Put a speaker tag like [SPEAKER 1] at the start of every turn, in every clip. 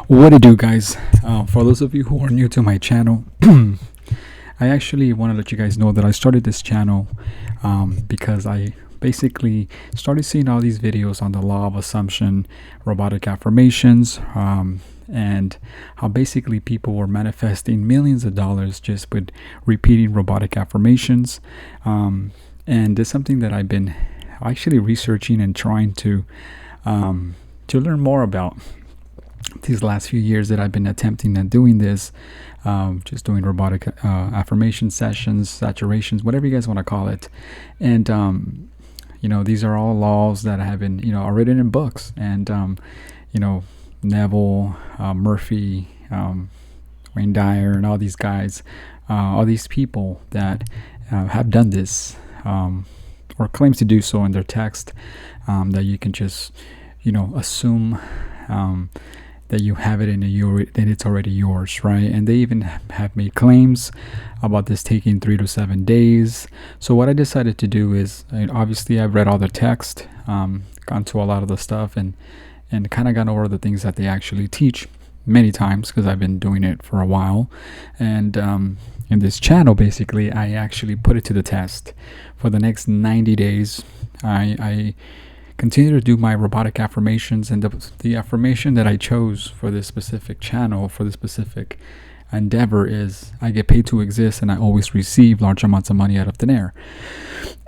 [SPEAKER 1] What to do, guys? For those of you who are new to my channel, I actually want to let you guys know that I started this channel because I basically started seeing all these videos on the law of assumption, robotic affirmations, and how basically people were manifesting millions of dollars just with repeating robotic affirmations. And it's something that I've been actually researching and trying to learn more about these last few years that I've been attempting at doing this, just doing robotic affirmation sessions, saturations, whatever you guys want to call it. And, these are all laws that have been, are written in books. And, Neville, Murphy, Wayne Dyer, and all these guys, all these people that have done this or claims to do so in their text, that you can just, assume that you have it that it's already yours, right? And they even have made claims about this taking 3 to 7 days. So what I decided to do is, obviously I've read all the text, gone to a lot of the stuff, and kind of gone over the things that they actually teach many times because I've been doing it for a while. And in this channel, basically, I actually put it to the test. For the next 90 days, I continue to do my robotic affirmations, and the affirmation that I chose for this specific channel, for this specific endeavor, is I get paid to exist and I always receive large amounts of money out of thin air.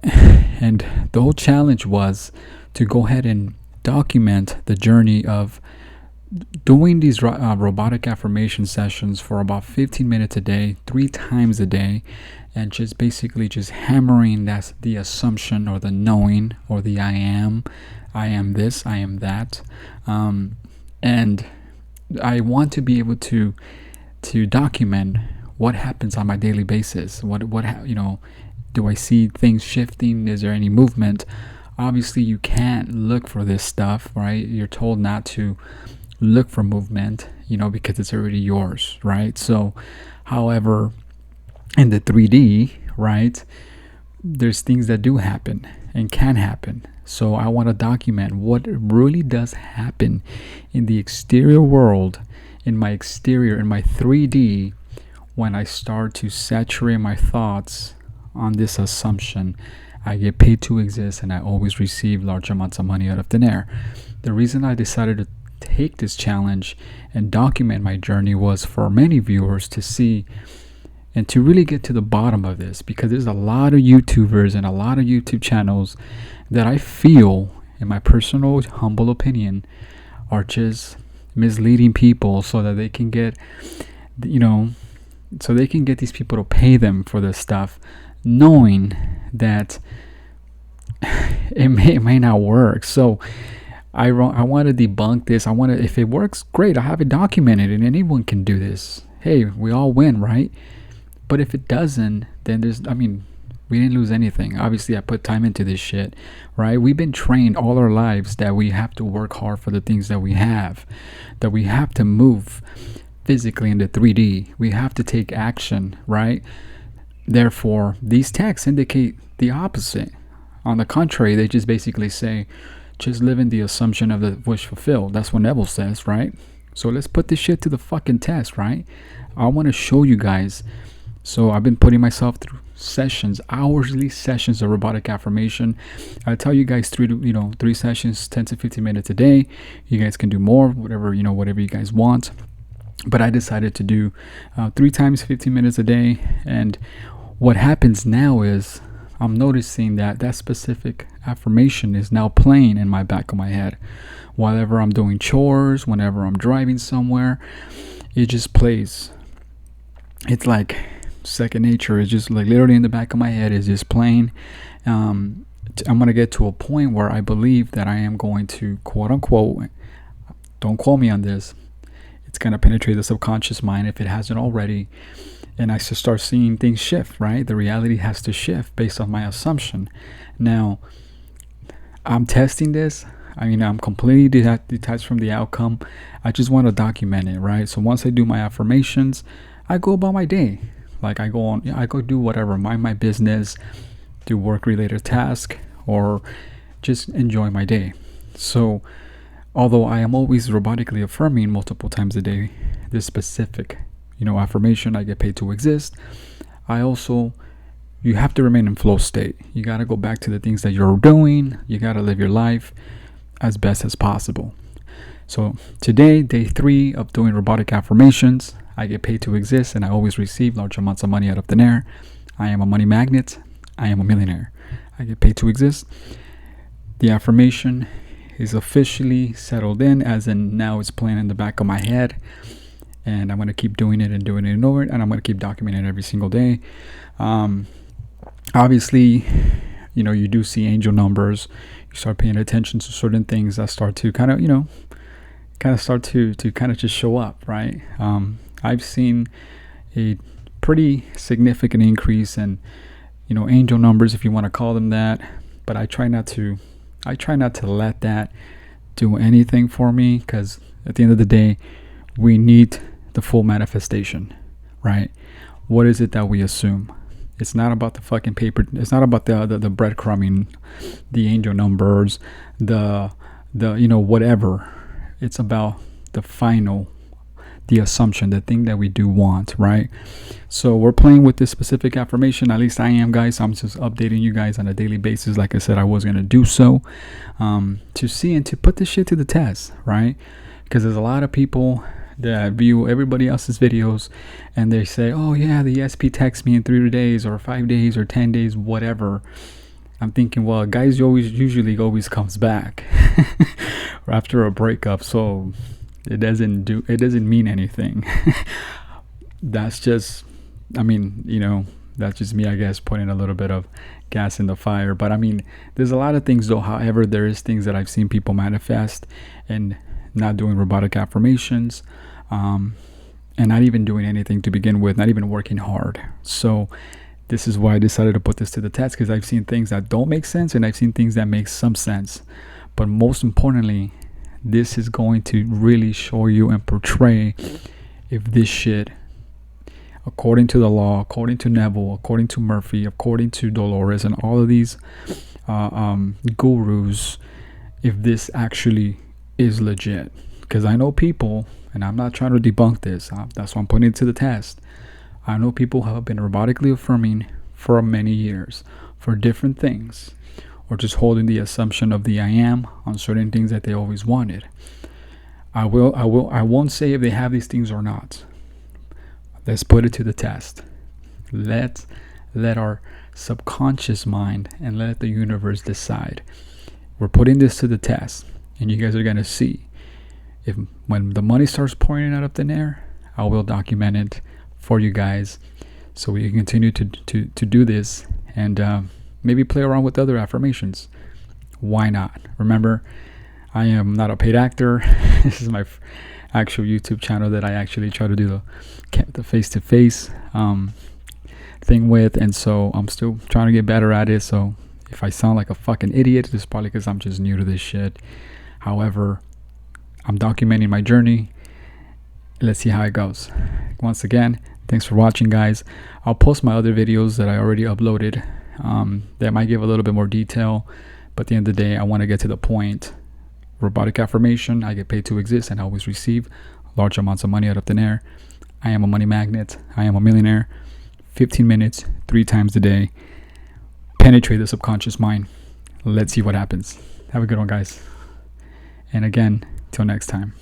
[SPEAKER 1] And the whole challenge was to go ahead and document the journey of doing these robotic affirmation sessions for about 15 minutes a day, 3 times a day, and just basically just hammering that's the assumption or the knowing or the I am this, I am that. And I want to be able to document what happens on my daily basis. What do I see things shifting? Is there any movement? Obviously you can't look for this stuff, right? You're told not to look for movement, because it's already yours, right? So, however, in the 3D, right, there's things that do happen and can happen. So I want to document what really does happen in the exterior world, in my 3D, when I start to saturate my thoughts on this assumption. I get paid to exist and I always receive large amounts of money out of thin air. The reason I decided to take this challenge and document my journey was for many viewers to see and to really get to the bottom of this, because there's a lot of YouTubers and a lot of YouTube channels that I feel, in my personal humble opinion, are just misleading people so that they can get these people to pay them for this stuff, knowing that it may not work. So I want to debunk this. If it works, great, I have it documented and anyone can do this. Hey, we all win, right? But if it doesn't, then we didn't lose anything. Obviously, I put time into this shit, right? We've been trained all our lives that we have to work hard for the things that we have, that we have to move physically in the 3D. We have to take action, right? Therefore, these texts indicate the opposite. On the contrary, they just basically say, just live in the assumption of the wish fulfilled. That's what Neville says, right? So let's put this shit to the fucking test, right? I want to show you guys. So I've been putting myself through sessions, hourly sessions of robotic affirmation. I tell you guys 3 sessions, 10 to 15 minutes a day. You guys can do more, whatever you guys want. But I decided to do 3 times 15 minutes a day. And what happens now is I'm noticing that specific affirmation is now playing in my back of my head. Whenever I'm doing chores, whenever I'm driving somewhere, it just plays. It's like second nature. It's just like literally in the back of my head is just playing. I'm going to get to a point where I believe that I am going to, quote unquote, don't quote me on this, it's going to penetrate the subconscious mind if it hasn't already. And I should start seeing things shift, right? The reality has to shift based on my assumption. Now, I'm testing this. I'm completely detached from the outcome. I just want to document it, right? So once I do my affirmations, I go about my day. Like I go do whatever, mind my business, do work-related task, or just enjoy my day. So although I am always robotically affirming multiple times a day this specific, affirmation, I get paid to exist, you have to remain in flow state. You got to go back to the things that you're doing. You got to live your life as best as possible. So today, day 3 of doing robotic affirmations, I get paid to exist and I always receive large amounts of money out of thin air. I am a money magnet. I am a millionaire. I get paid to exist. The affirmation is officially settled in, as in now it's playing in the back of my head. And I'm going to keep doing it and over it. And I'm going to keep documenting it every single day. Obviously, you do see angel numbers. You start paying attention to certain things that start to kind of start to just show up, right? I've seen a pretty significant increase in, angel numbers, if you want to call them that. But I try not to let that do anything for me, because at the end of the day, we need the full manifestation, right? What is it that we assume? It's not about the fucking paper. It's not about the breadcrumbing, the angel numbers, the whatever. It's about the assumption, the thing that we do want, right? So we're playing with this specific affirmation. At least I am, guys. I'm just updating you guys on a daily basis. Like I said, I was going to do so to see and to put this shit to the test, right? Because there's a lot of people that view everybody else's videos and they say, oh yeah, the SP texts me in 3 days or 5 days or 10 days, whatever. I'm thinking, well, guys usually always comes back after a breakup, so it doesn't mean anything. That's just me, I guess, putting a little bit of gas in the fire. But there's a lot of things though. However, there is things that I've seen people manifest and not doing robotic affirmations, and not even doing anything to begin with, not even working hard. So this is why I decided to put this to the test, because I've seen things that don't make sense and I've seen things that make some sense. But most importantly, this is going to really show you and portray if this shit, according to the law, according to Neville, according to Murphy, according to Dolores, and all of these gurus, if this actually is legit. Because I know people, and I'm not trying to debunk this, that's why I'm putting it to the test. I know people who have been robotically affirming for many years for different things, or just holding the assumption of the I am on certain things that they always wanted. I won't say if they have these things or not. Let's put it to the test. Let our subconscious mind and let the universe decide. We're putting this to the test, and you guys are gonna see if when the money starts pouring out of thin air, I will document it for you guys, so we can continue to do this and maybe play around with other affirmations. Why not? Remember, I am not a paid actor. This is my actual YouTube channel that I actually try to do the face-to-face thing with, and so I'm still trying to get better at it. So if I sound like a fucking idiot, it's probably because I'm just new to this shit. However, I'm documenting my journey. Let's see how it goes. Once again, thanks for watching, guys. I'll post my other videos that I already uploaded that might give a little bit more detail, but at the end of the day, I want to get to the point. Robotic affirmation, I get paid to exist and I always receive large amounts of money out of thin air. I am a money magnet. I am a millionaire. 15 minutes, 3 times a day. Penetrate the subconscious mind. Let's see what happens. Have a good one, guys. And again, till next time.